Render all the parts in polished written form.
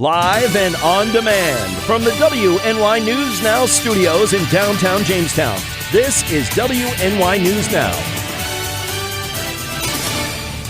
Live and on demand from the WNY News Now studios in downtown Jamestown. This is WNY News Now.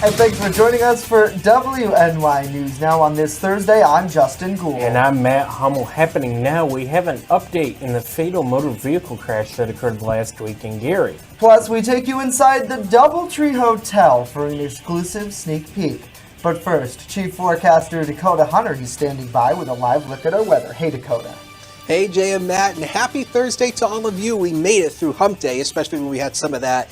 And thanks for joining us for WNY News Now on this Thursday. I'm Justin Gould. And I'm Matt Hummel. Happening now, we have an update in the fatal motor vehicle crash that occurred last week in Gary. Plus, we take you inside the Doubletree Hotel for an exclusive sneak peek. But first, Chief Forecaster Dakota Hunter, he's standing by with a live look at our weather. Hey, Dakota. Hey, Jay and Matt, and happy Thursday to all of you. We made it through Hump Day, especially when we had some of that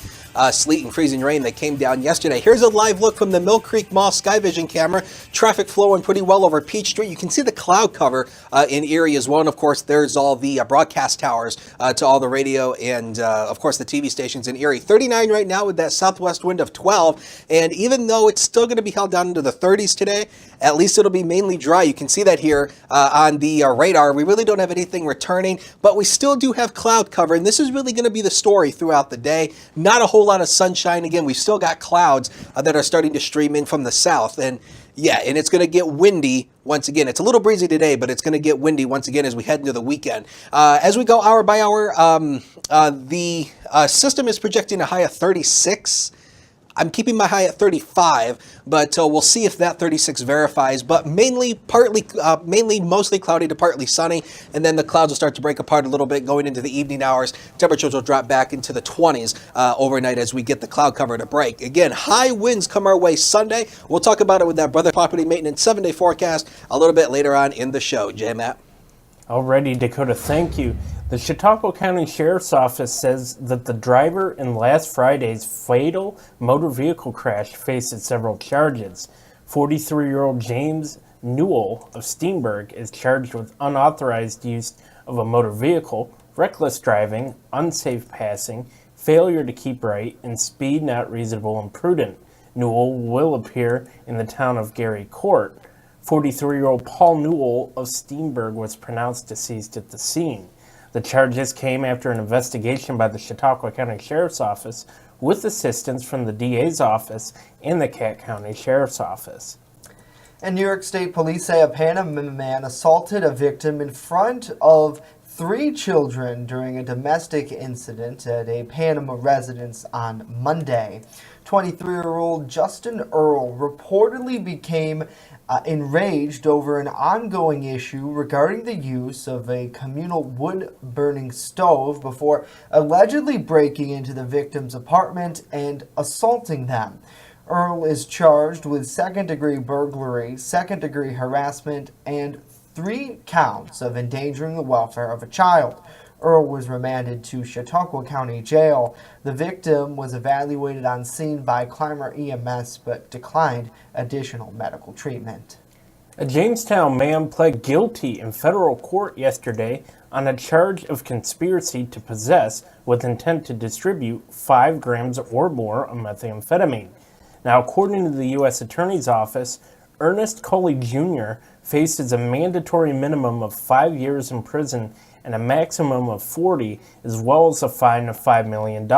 sleet and freezing rain that came down yesterday. Here's a live look from the Mill Creek Mall Sky Vision camera. Traffic flowing pretty well over Peach Street. You can see the cloud cover in Erie as well. And of course, there's all the broadcast towers to all the radio and of course the TV stations in Erie. 39 right now with that southwest wind of 12. And even though it's still going to be held down into the 30s today, at least it'll be mainly dry. You can see that here on the radar. We really don't have anything returning, but we still do have cloud cover. And this is really going to be the story throughout the day. Not a whole lot of sunshine. Again, we've still got clouds that are starting to stream in from the south. And yeah, and it's going to get windy once again. It's a little breezy today, but it's going to get windy once again as we head into the weekend. As we go hour by hour, the system is projecting a high of 36. I'm keeping my high at 35, but we'll see if that 36 verifies. But mainly mostly cloudy to partly sunny, and then the clouds will start to break apart a little bit going into the evening hours. Temperatures will drop back into the 20s overnight as we get the cloud cover to break. Again, high winds come our way Sunday. We'll talk about it with that Brother Property Maintenance 7-day forecast a little bit later on in the show. Jay, Matt. Alrighty, Dakota, thank you. The Chautauqua County Sheriff's Office says that the driver in last Friday's fatal motor vehicle crash faces several charges. 43-year-old James Newell of Steenburg is charged with unauthorized use of a motor vehicle, reckless driving, unsafe passing, failure to keep right, and speed not reasonable and prudent. Newell will appear in the town of Gary court. 43-year-old Paul Newell of Steenburg was pronounced deceased at the scene. The charges came after an investigation by the Chautauqua County Sheriff's Office with assistance from the DA's office and the Cat County Sheriff's Office. And New York State Police say a Panama man assaulted a victim in front of 3 children during a domestic incident at a Panama residence on Monday. 23-year-old Justin Earl reportedly became enraged over an ongoing issue regarding the use of a communal wood-burning stove before allegedly breaking into the victim's apartment and assaulting them. Earl is charged with second-degree burglary, second-degree harassment, and 3 counts of endangering the welfare of a child. Earl was remanded to Chautauqua County Jail. The victim was evaluated on scene by Clymer EMS but declined additional medical treatment. A Jamestown man pled guilty in federal court yesterday on a charge of conspiracy to possess with intent to distribute 5 grams or more of methamphetamine. Now, according to the U.S. Attorney's Office, Ernest Coley Jr. faces a mandatory minimum of 5 years in prison and a maximum of 40, as well as a fine of $5 million.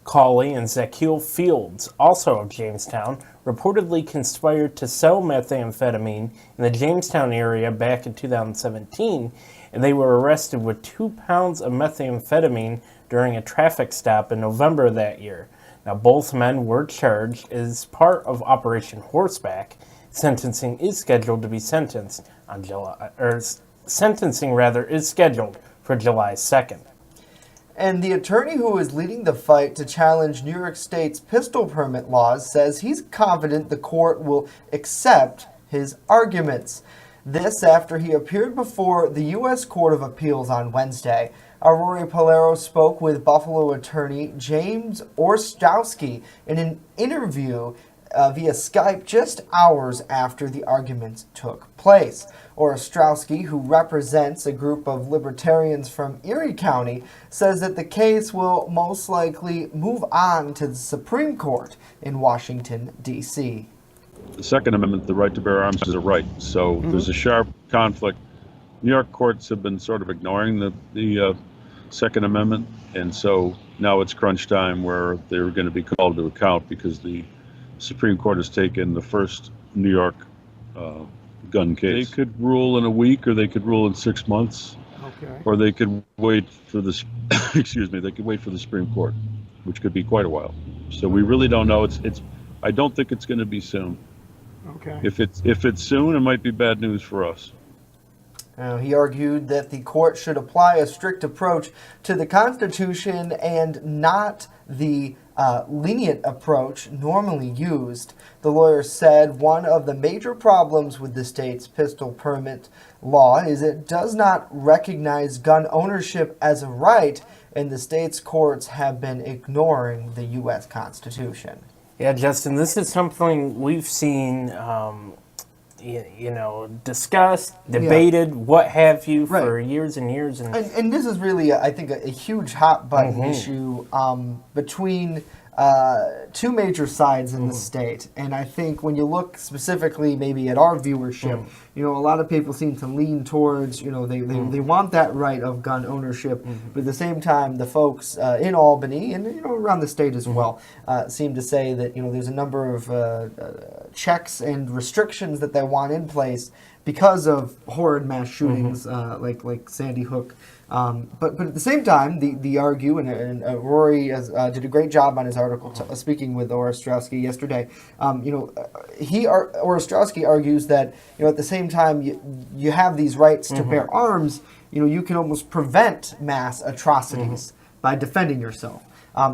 Cawley and Zakiel Fields, also of Jamestown, reportedly conspired to sell methamphetamine in the Jamestown area back in 2017, and they were arrested with 2 pounds of methamphetamine during a traffic stop in November of that year. Now, both men were charged as part of Operation Horseback. Sentencing is scheduled to be sentenced on sentencing is scheduled for July 2nd. And the attorney who is leading the fight to challenge New York State's pistol permit laws says he's confident the court will accept his arguments. This after he appeared before the U.S. Court of Appeals on Wednesday. Rory Polero spoke with Buffalo attorney James Ostrowski in an interview via Skype just hours after the arguments took place. Ostrowski, who represents a group of libertarians from Erie County, says that the case will most likely move on to the Supreme Court in Washington, D.C. The Second Amendment, the right to bear arms, is a right. So there's a sharp conflict. New York courts have been sort of ignoring the Second Amendment, and so now it's crunch time where they're going to be called to account because the Supreme Court has taken the first New York gun case. They could rule in a week, or they could rule in 6 months, or they could wait for the excuse me. They could wait for the Supreme Court, which could be quite a while. So we really don't know. It's. I don't think it's going to be soon. Okay. If it's soon, it might be bad news for us. He argued that the court should apply a strict approach to the Constitution and not the lenient approach normally used. The lawyer said one of the major problems with the state's pistol permit law is it does not recognize gun ownership as a right, and the state's courts have been ignoring the U.S. Constitution. Yeah, Justin, this is something we've seen, discussed, debated, what have you, for years and years. And this is really, I think, a huge hot button issue between two major sides in the state. And I think when you look specifically maybe at our viewership, a lot of people seem to lean towards, they want that right of gun ownership. But at the same time, the folks in Albany and, around the state as well, seem to say that, there's a number of checks and restrictions that they want in place because of horrid mass shootings like Sandy Hook. But at the same time, the argue, and Rory did a great job on his article speaking with Ostrowski yesterday. Ostrowski argues that at the same time you have these rights to bear arms, you can almost prevent mass atrocities by defending yourself.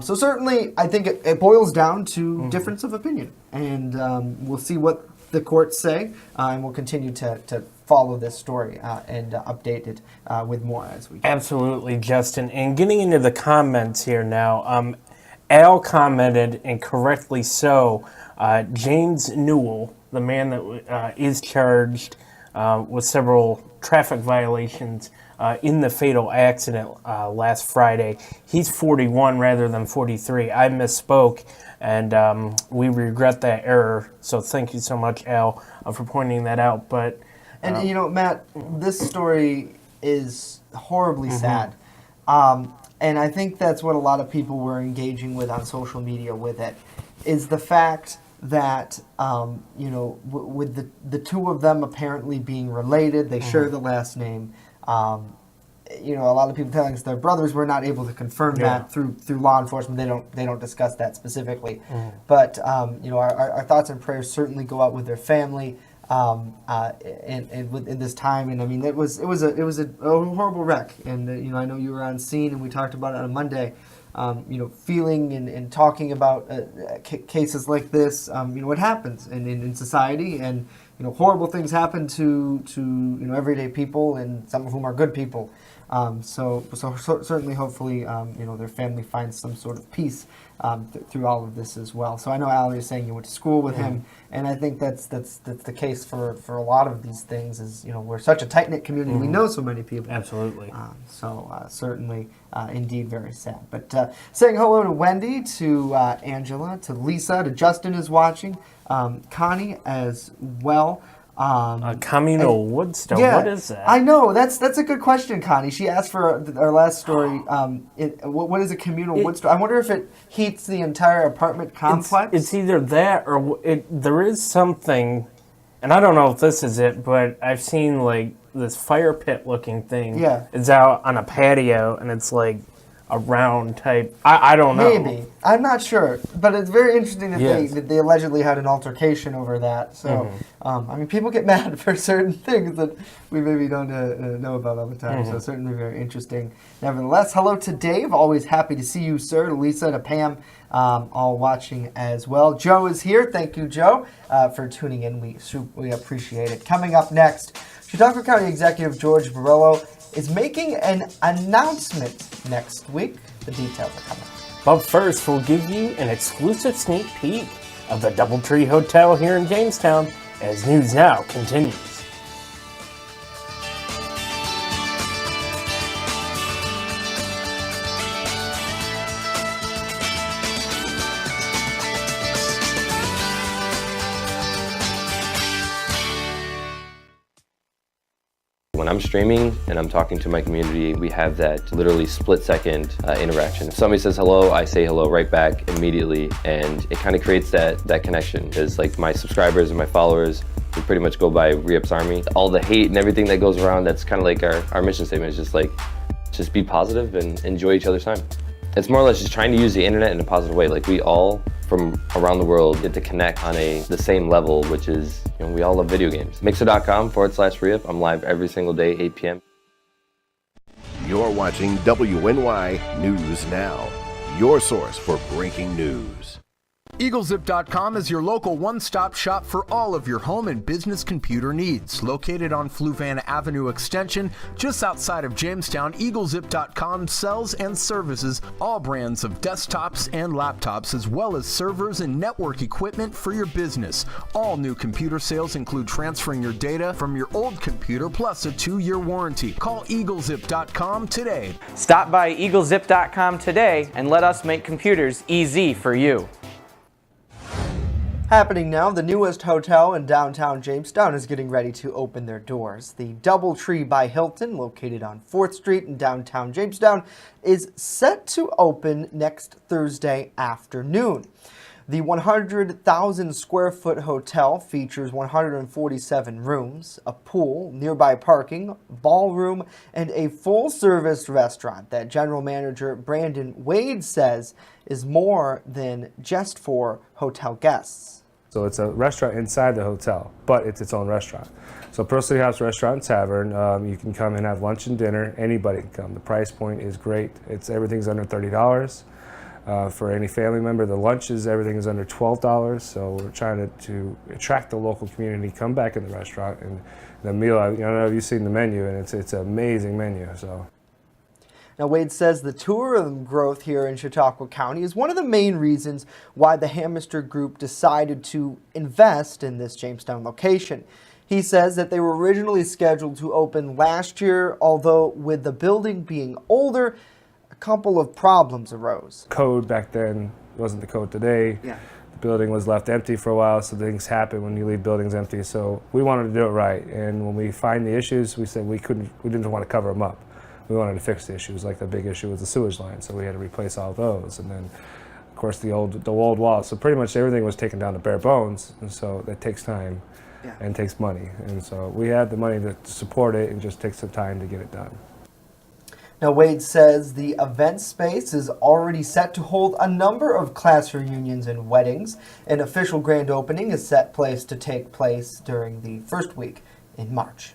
So certainly, I think it boils down to difference of opinion, and we'll see what the courts say, and we'll continue to follow this story and update it with more as we go. Absolutely, Justin. And getting into the comments here now, Al commented, and correctly so, James Newell, the man that is charged with several traffic violations in the fatal accident last Friday. He's 41 rather than 43. I misspoke, and we regret that error. So thank you so much, Al, for pointing that out. But and Matt, this story is horribly sad, and I think that's what a lot of people were engaging with on social media with it, is the fact that with the two of them apparently being related, they share the last name. A lot of people telling us their brothers were not able to confirm that through law enforcement. They don't discuss that specifically, but our thoughts and prayers certainly go out with their family and in this time. And I mean, it was a horrible wreck. And I know you were on scene, and we talked about it on Monday. Feeling and talking about cases like this. What happens in society, and horrible things happen to everyday people, and some of whom are good people. So certainly, hopefully, their family finds some sort of peace through all of this as well. So I know Allie is saying you went to school with him, and I think that's the case for a lot of these things. Is we're such a tight knit community, we know so many people. Absolutely. Certainly, indeed, very sad. But saying hello to Wendy, to Angela, to Lisa, to Justin is watching, Connie as well. Communal Woodstone. Yeah, what is that? I know that's a good question, Connie. She asked for our last story. What is a communal woodstone? I wonder if it heats the entire apartment complex. It's either that or there is something, and I don't know if this is it, but I've seen like this fire pit looking thing. Yeah, it's out on a patio, and it's like a round type. I don't know. Maybe. I'm not sure. But it's very interesting that they allegedly had an altercation over that. So, people get mad for certain things that we maybe don't know about all the time. So certainly very interesting. Nevertheless, hello to Dave. Always happy to see you, sir. To Lisa, to Pam, all watching as well. Joe is here. Thank you, Joe, for tuning in. We appreciate it. Coming up next, Chautauqua County Executive George Borrello is making an announcement next weere. The details are coming. But first, we'll give you an exclusive sneak peek of the Doubletree Hotel here in Jamestown as News Now continues. When I'm streaming and I'm talking to my community, we have that literally split-second interaction. If somebody says hello, I say hello right back immediately, and it kind of creates that connection. Because like my subscribers and my followers, We pretty much go by Re-Ups Army. All the hate and everything that goes around, that's kind of like our mission statement. Is just be positive and enjoy each other's time. It's more or less just trying to use the internet in a positive way. Like, we all from around the world get to connect on the same level, which is, we all love video games. Mixer.com/Re-Up. I'm live every single day, 8 p.m. You're watching WNY News Now, your source for breaking news. EagleZip.com is your local one-stop shop for all of your home and business computer needs. Located on Fluvan Avenue Extension, just outside of Jamestown, EagleZip.com sells and services all brands of desktops and laptops, as well as servers and network equipment for your business. All new computer sales include transferring your data from your old computer, plus a 2-year warranty. Call EagleZip.com today. Stop by EagleZip.com today and let us make computers easy for you. Happening now, the newest hotel in downtown Jamestown is getting ready to open their doors. The DoubleTree by Hilton, located on 4th Street in downtown Jamestown, is set to open next Thursday afternoon. The 100,000 square foot hotel features 147 rooms, a pool, nearby parking, ballroom, and a full-service restaurant that General Manager Brandon Wade says is more than just for hotel guests. So it's a restaurant inside the hotel, but it's its own restaurant. So Pearl City House Restaurant and Tavern, you can come and have lunch and dinner. Anybody can come. The price point is great. Everything's under $30. For any family member, the lunches, everything is under $12. So we're trying to attract the local community, come back in the restaurant, and the meal. I don't know if you've seen the menu, and it's an amazing menu. So. Now, Wade says the tourism growth here in Chautauqua County is one of the main reasons why the Hamister Group decided to invest in this Jamestown location. He says that they were originally scheduled to open last year, although with the building being older, a couple of problems arose. Code back then wasn't the code today. Yeah. The building was left empty for a while, so things happen when you leave buildings empty. So we wanted to do it right, and when we find the issues, we said we didn't want to cover them up. We wanted to fix the issues, like the big issue with the sewage line, so we had to replace all those. And then, of course, the old walls. So pretty much everything was taken down to bare bones, and so that takes time and takes money. And so we had the money to support it, and just takes some time to get it done. Now, Wade says the event space is already set to hold a number of class reunions and weddings. An official grand opening is set to take place during the first week in March.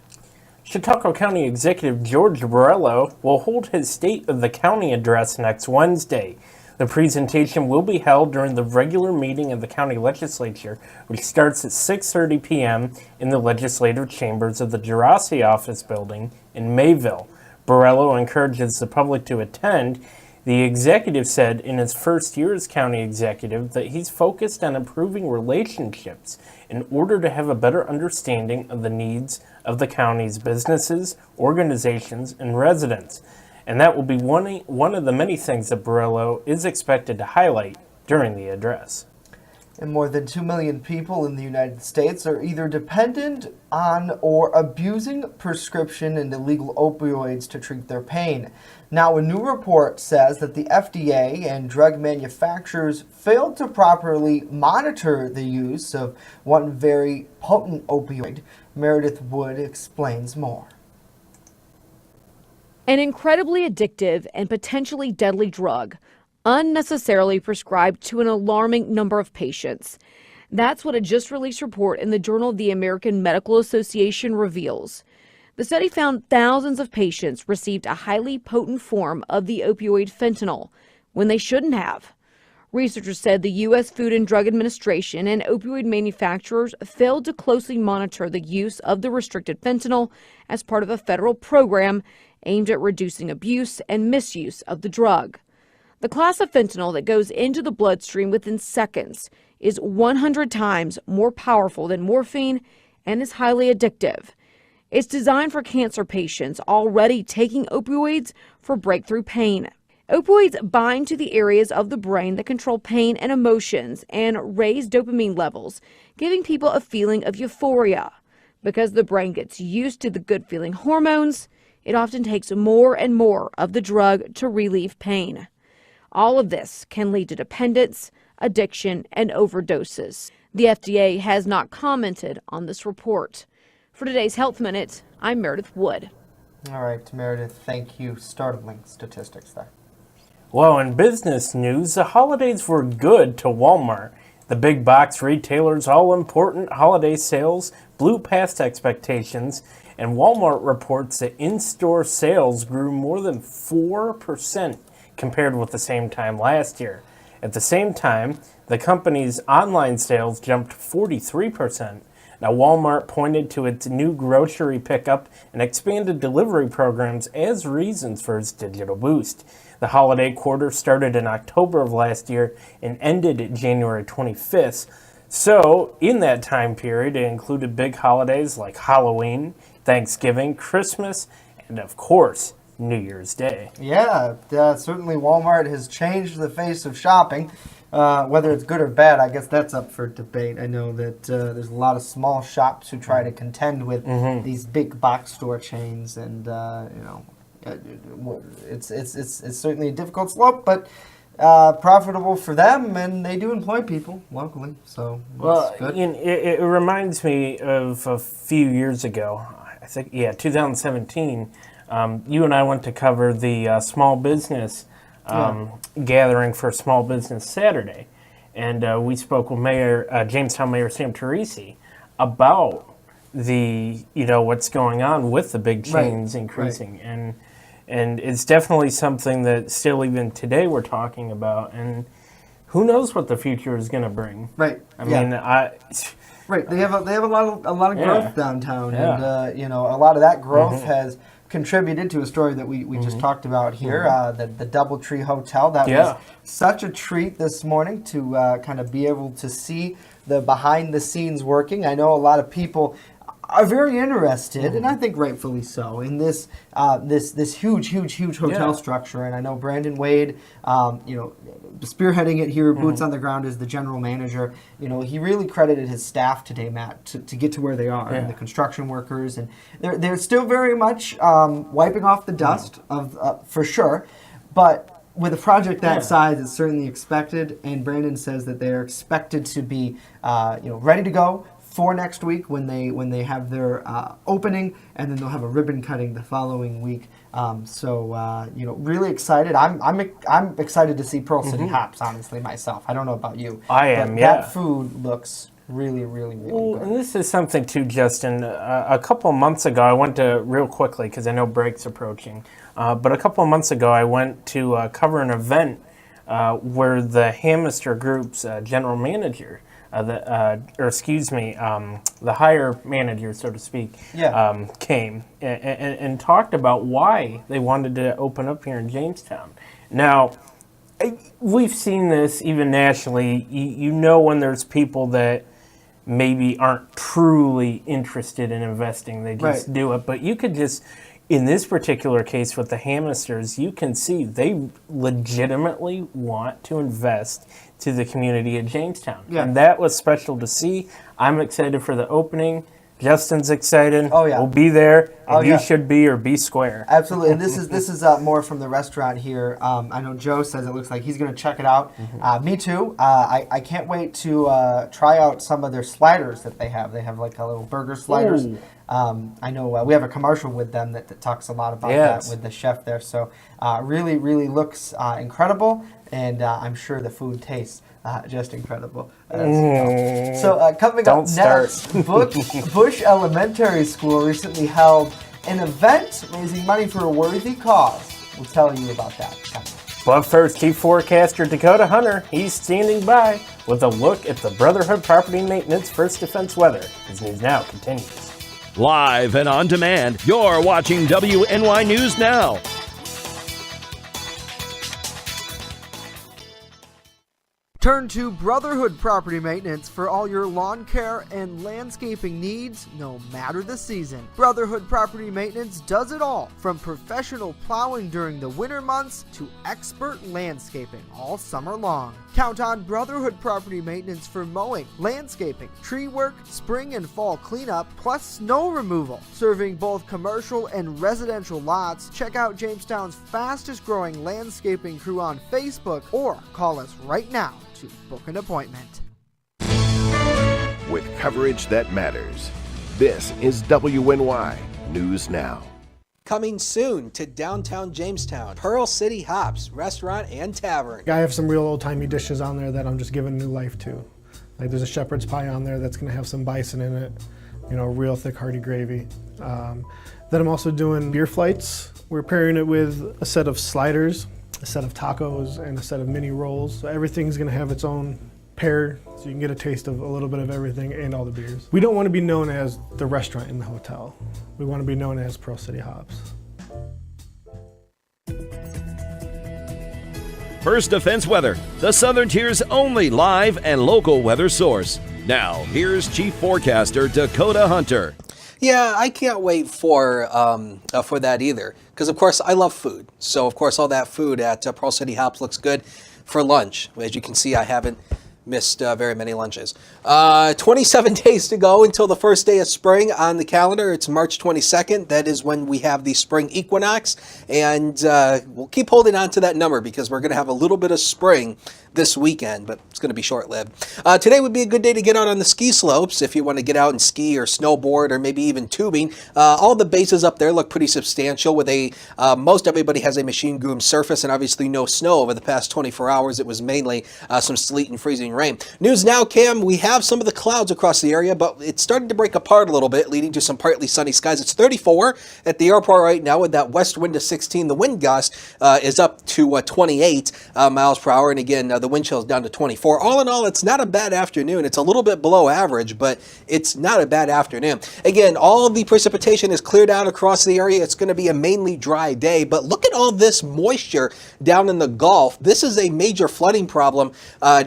Chautauqua County Executive George Borrello will hold his State of the County address next Wednesday. The presentation will be held during the regular meeting of the county legislature, which starts at 6:30 p.m. in the legislative chambers of the Jurassic Office Building in Mayville. Borrello encourages the public to attend. The executive said in his first year as county executive that he's focused on improving relationships in order to have a better understanding of the needs of the county's businesses, organizations, and residents. And that will be one of the many things that Borrello is expected to highlight during the address. And more than 2 million people in the United States are either dependent on or abusing prescription and illegal opioids to treat their pain. Now, a new report says that the FDA and drug manufacturers failed to properly monitor the use of one very potent opioid. Meredith Wood explains more. An incredibly addictive and potentially deadly drug, unnecessarily prescribed to an alarming number of patients. That's what a just-released report in the Journal of the American Medical Association reveals. The study found thousands of patients received a highly potent form of the opioid fentanyl when they shouldn't have. Researchers said the U.S. Food and Drug Administration and opioid manufacturers failed to closely monitor the use of the restricted fentanyl as part of a federal program aimed at reducing abuse and misuse of the drug. The class of fentanyl that goes into the bloodstream within seconds is 100 times more powerful than morphine and is highly addictive. It's designed for cancer patients already taking opioids for breakthrough pain. Opioids bind to the areas of the brain that control pain and emotions and raise dopamine levels, giving people a feeling of euphoria. Because the brain gets used to the good-feeling hormones, it often takes more and more of the drug to relieve pain. All of this can lead to dependence, addiction, and overdoses. The FDA has not commented on this report. For today's Health Minute, I'm Meredith Wood. All right, Meredith, thank you. Startling statistics there. Well, in business news, the holidays were good to Walmart. The big box retailers' all-important holiday sales blew past expectations, and Walmart reports that in-store sales grew more than 4% compared with the same time last year. At the same time, the company's online sales jumped 43%. Now, Walmart pointed to its new grocery pickup and expanded delivery programs as reasons for its digital boost. The holiday quarter started in October of last year and ended January 25th. So, in that time period, it included big holidays like Halloween, Thanksgiving, Christmas, and of course, New Year's Day. Yeah, certainly Walmart has changed the face of shopping. Whether it's good or bad, I guess that's up for debate. I know that there's a lot of small shops who try to contend with these big box store chains, and it's certainly a difficult slope, but profitable for them, and they do employ people locally. So well, good. It reminds me of a few years ago. I think 2017. You and I went to cover the small business gathering for Small Business Saturday, and we spoke with Jamestown Mayor Sam Teresi about the what's going on with the big chains increasing, and it's definitely something that still even today we're talking about, and who knows what the future is going to bring. Right. I mean, Right. They have a lot of growth downtown, and a lot of that growth has contributed to a story that we just talked about here, the DoubleTree Hotel. That was such a treat this morning to kind of be able to see the behind the scenes working. I know a lot of people are very interested, and I think rightfully so, in this this huge hotel structure. And I know Brandon Wade, spearheading it here, boots on the ground as the general manager. He really credited his staff today, Matt, to get to where they are, and the construction workers, and they're still very much wiping off the dust of for sure, but with a project that size, it's certainly expected. And Brandon says that they're expected to be ready to go for next week when they have their opening, and then they'll have a ribbon cutting the following week. Really excited. I'm excited to see Pearl City Hops, honestly, myself. I don't know about you. I am. That food looks really good. And this is something too, Justin. A couple of months ago, I went to, real quickly because I know break's approaching, but a couple of months ago, I went to cover an event where the Hamister Group's general manager, the hire manager, so to speak, came and talked about why they wanted to open up here in Jamestown. Now, we've seen this even nationally. When there's people that maybe aren't truly interested in investing, they just do it. But you could just, in this particular case with the Hamisters, you can see they legitimately want to invest to the community of Jamestown. Yeah. And that was special to see. I'm excited for the opening. Justin's excited. Oh, yeah. We'll be there, and you should be, or be square. Absolutely. And this is more from the restaurant here. I know Joe says it looks like he's going to check it out. Me too. I can't wait to try out some of their sliders that they have. They have like a little burger sliders. I know we have a commercial with them that talks a lot about that with the chef there. So really looks incredible, and I'm sure the food tastes just incredible. So coming up next, Bush Elementary School recently held an event raising money for a worthy cause. We'll tell you about that coming up. But first, Chief Forecaster Dakota Hunter, he's standing by with a look at the Brotherhood Property Maintenance First Defense weather. His News Now continues. Live and on demand, you're watching WNY News Now. Turn to Brotherhood Property Maintenance for all your lawn care and landscaping needs, no matter the season. Brotherhood Property Maintenance does it all, from professional plowing during the winter months to expert landscaping all summer long. Count on Brotherhood Property Maintenance for mowing, landscaping, tree work, spring and fall cleanup, plus snow removal. Serving both commercial and residential lots, check out Jamestown's fastest growing landscaping crew on Facebook or call us right now to book an appointment. with coverage that matters. This is WNY News Now. Coming soon to downtown Jamestown, Pearl City Hops Restaurant and Tavern. I have some real old-timey dishes on there that I'm just giving new life to. Like there's a shepherd's pie on there that's gonna have some bison in it, you know, real thick hearty gravy. Then I'm also doing beer flights. We're pairing it with a set of sliders, a set of tacos, and a set of mini rolls. So everything's gonna have its own pair, so you can get a taste of a little bit of everything and all the beers. We don't want to be known as the restaurant in the hotel. We want to be known as Pearl City Hops. First Defense Weather, the Southern Tier's only live and local weather source. Now, here's Chief Forecaster Dakota Hunter. Yeah, I can't wait for that either, because of course I love food. So of course all that food at Pearl City Hops looks good for lunch. As you can see, I haven't missed very many lunches. 27 days to go until the first day of spring on the calendar. It's March 22nd. That is when we have the spring equinox, and we'll keep holding on to that number because we're going to have a little bit of spring this weekend, but it's going to be short-lived. Today would be a good day to get out on the ski slopes if you want to get out and ski or snowboard or maybe even tubing. All the bases up there look pretty substantial with most everybody has a machine groomed surface and obviously no snow over the past 24 hours. It was mainly some sleet and freezing rain. News now, Cam, we have some of the clouds across the area, but it's starting to break apart a little bit, leading to some partly sunny skies. It's 34 at the airport right now with that west wind of 16. The wind gust is up to 28 miles per hour, and again, the wind chill is down to 24. All in all, it's not a bad afternoon. It's a little bit below average, but it's not a bad afternoon. Again, all of the precipitation is cleared out across the area. It's going to be a mainly dry day, but look at all this moisture down in the Gulf. This is a major flooding problem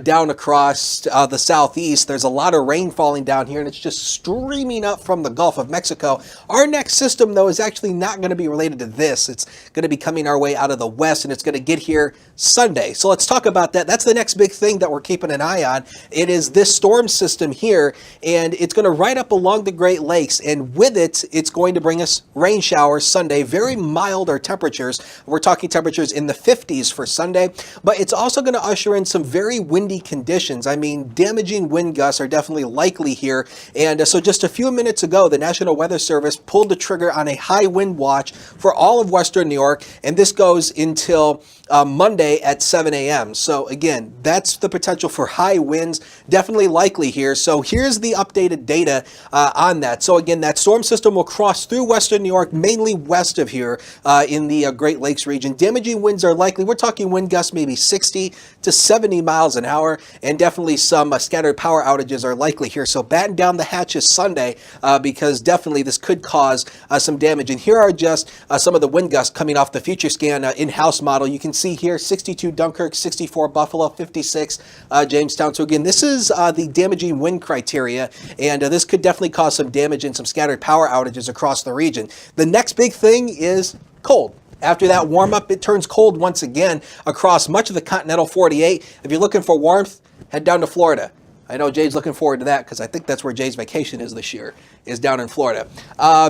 down across the southeast. There's a lot of rain falling down here, and it's just streaming up from the Gulf of Mexico. Our next system, though, is actually not going to be related to this. It's going to be coming our way out of the west, and it's going to get here Sunday. So let's talk about that. That's the next big thing that we're keeping an eye on. It is this storm system here, and it's going to ride up along the Great Lakes, and with it, it's going to bring us rain showers Sunday. Very milder temperatures. We're talking temperatures in the 50s for Sunday, but it's also going to usher in some very windy conditions. I mean, damaging wind gusts are definitely likely here, and so just a few minutes ago, the National Weather Service pulled the trigger on a high wind watch for all of Western New York, and this goes until Monday at 7 a.m. So again, that's the potential for high winds, definitely likely here. So here's the updated data on that. So again, that storm system will cross through Western New York, mainly west of here in the Great Lakes region. Damaging winds are likely. We're talking wind gusts maybe 60 to 70 miles an hour, and definitely some scattered power outages are likely here. So batten down the hatches Sunday because definitely this could cause some damage. And here are just some of the wind gusts coming off the Future Scan in-house model. You can see here 62 Dunkirk, 64 Buffalo, 56 Jamestown. So again, this is the damaging wind criteria, and this could definitely cause some damage and some scattered power outages across the region. The next big thing is cold. After that warm up, it turns cold once again across much of the continental 48. If you're looking for warmth, head down to Florida. I know Jay's looking forward to that because I think that's where Jay's vacation is this year, is down in Florida.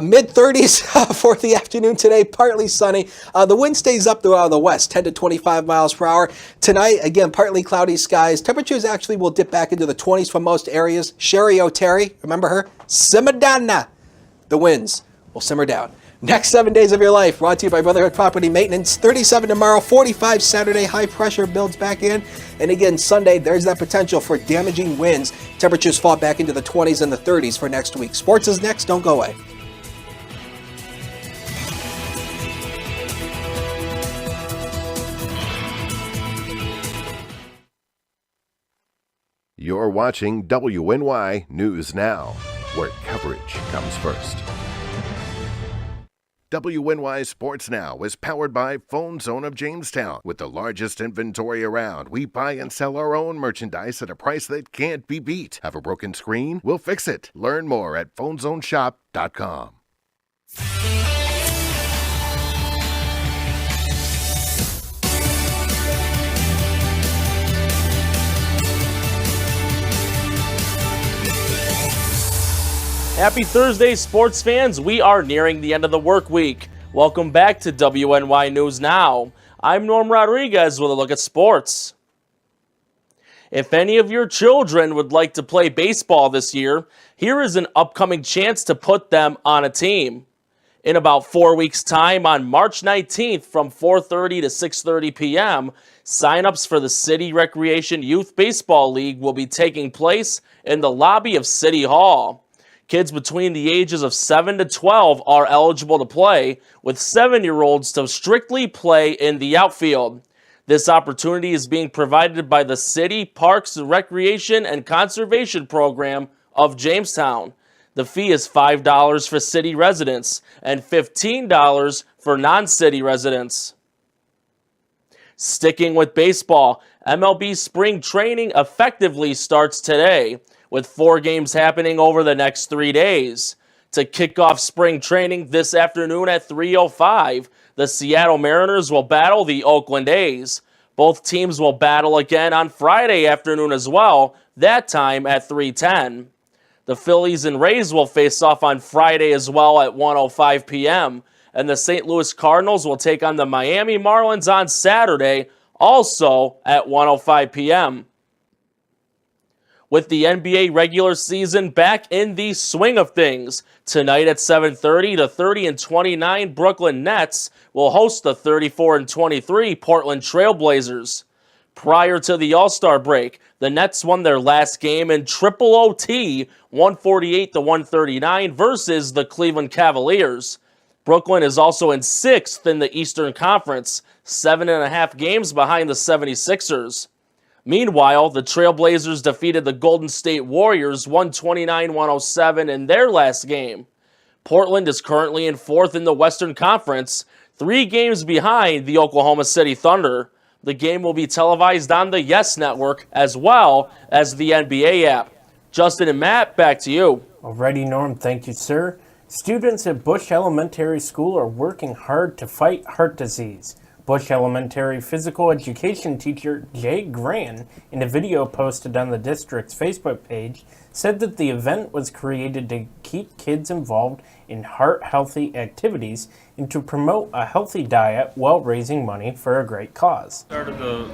Mid-30s for the afternoon today, partly sunny. The wind stays up throughout the west, 10 to 25 miles per hour. Tonight, again, partly cloudy skies. Temperatures actually will dip back into the 20s for most areas. Sherry O'Terry, remember her? Simmer down. The winds will simmer down. Next 7 days of your life, brought to you by Brotherhood Property Maintenance. 37 tomorrow, 45 Saturday. High pressure builds back in. And again, Sunday, there's that potential for damaging winds. Temperatures fall back into the 20s and the 30s for next week. Sports is next. Don't go away. You're watching WNY News Now, where coverage comes first. WNY Sports Now is powered by Phone Zone of Jamestown. With the largest inventory around, we buy and sell our own merchandise at a price that can't be beat. Have a broken screen? We'll fix it. Learn more at phonezoneshop.com. Happy Thursday, sports fans. We are nearing the end of the work week. Welcome back to WNY News Now. I'm Norm Rodriguez with a look at sports. If any of your children would like to play baseball this year, here is an upcoming chance to put them on a team. In about 4 weeks' time, on March 19th from 4:30 to 6:30 p.m., sign-ups for the City Recreation Youth Baseball League will be taking place in the lobby of City Hall. Kids between the ages of 7 to 12 are eligible to play, with 7-year-olds to strictly play in the outfield. This opportunity is being provided by the City Parks, Recreation, and Conservation Program of Jamestown. The fee is $5 for city residents and $15 for non-city residents. Sticking with baseball, MLB spring training effectively starts today, with 4 games happening over the next 3 days. To kick off spring training this afternoon at 3:05, the Seattle Mariners will battle the Oakland A's. Both teams will battle again on Friday afternoon as well, that time at 3:10. The Phillies and Rays will face off on Friday as well at 1:05 p.m., and the St. Louis Cardinals will take on the Miami Marlins on Saturday, also at 1:05 p.m. With the NBA regular season back in the swing of things, tonight at 7:30, the 30-29 Brooklyn Nets will host the 34-23 Portland Trail Blazers. Prior to the All-Star break, the Nets won their last game in triple OT, 148-139 versus the Cleveland Cavaliers. Brooklyn is also in 6th in the Eastern Conference, 7.5 games behind the 76ers. Meanwhile, the Trailblazers defeated the Golden State Warriors 129-107 in their last game. Portland is currently in 4th in the Western Conference, 3 games behind the Oklahoma City Thunder. The game will be televised on the Yes Network as well as the NBA app. Justin and Matt, back to you. Alrighty, Norm. Thank you, sir. Students at Bush Elementary School are working hard to fight heart disease. Bush Elementary physical education teacher Jay Gran, in a video posted on the district's Facebook page, said that the event was created to keep kids involved in heart-healthy activities and to promote a healthy diet while raising money for a great cause. Started the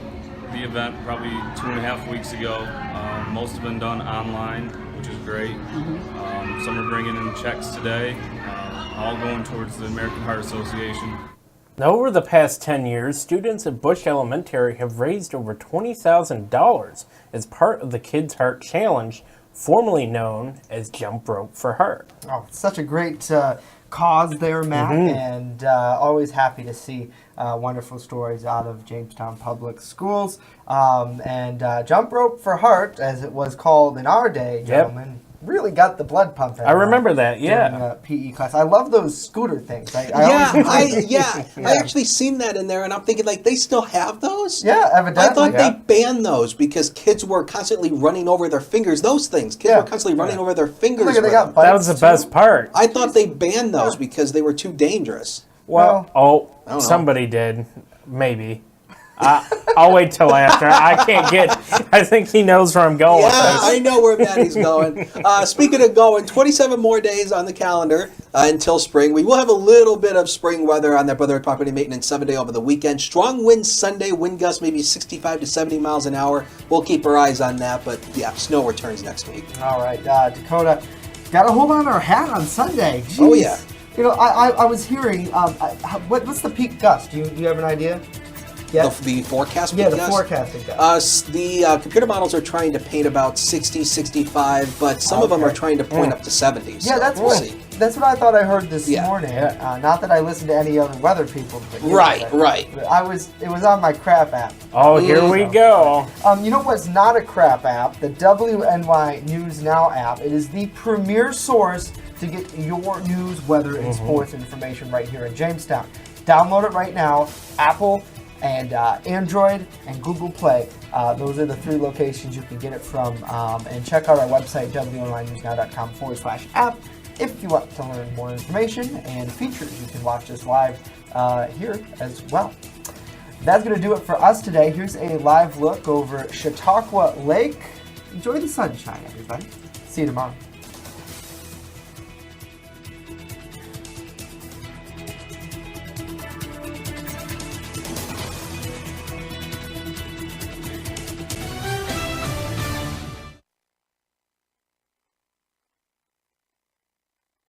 event probably 2.5 weeks ago. Most have been done online, which is great. Some are bringing in checks today, all going towards the American Heart Association. Now, over the past 10 years, students at Bush Elementary have raised over $20,000 as part of the Kids Heart Challenge, formerly known as Jump Rope for Heart. Oh, such a great cause there, Matt, and always happy to see wonderful stories out of Jamestown Public Schools. And Jump Rope for Heart, as it was called in our day, gentlemen, really got the blood pumping. I remember that, yeah. During PE class. I love those scooter things. I actually seen that in there, and I'm thinking, like, they still have those? Yeah, evidently. I thought they banned those because kids were constantly running over their fingers. Those things, kids were constantly running over their fingers. Look, they got that was the best part. I thought they banned those because they were too dangerous. Well, somebody did, maybe. I'll wait till after. I think he knows where I'm going with this. I know where Maddie's going. Speaking of going, 27 more days on the calendar until spring. We will have a little bit of spring weather on that Brotherhood Property Maintenance 7-day over the weekend. Strong winds Sunday, wind gusts maybe 65 to 70 miles an hour. We'll keep our eyes on that, but yeah, snow returns next week. All right, Dakota, got to hold on to our hat on Sunday. Jeez. Oh, yeah. You know, I was hearing, what's the peak gust? Do you have an idea? Yeah. The forecast? Yeah, the forecasting gust. The computer models are trying to paint about 60, 65, but some of them are trying to point up to 70. Yeah, so that's we'll what see. That's what I thought I heard this morning. Not that I listened to any other weather people. Right. It was on my crap app. Oh, here we go. You know what's not a crap app? The WNY News Now app. It is the premier source to get your news, weather, and sports information right here in Jamestown. Download it right now. Apple and Android and Google Play. Those are the 3 locations you can get it from. And check out our website, WNYNewsNow.com/app. If you want to learn more information and features, you can watch us live here as well. That's going to do it for us today. Here's a live look over Chautauqua Lake. Enjoy the sunshine, everybody. See you tomorrow.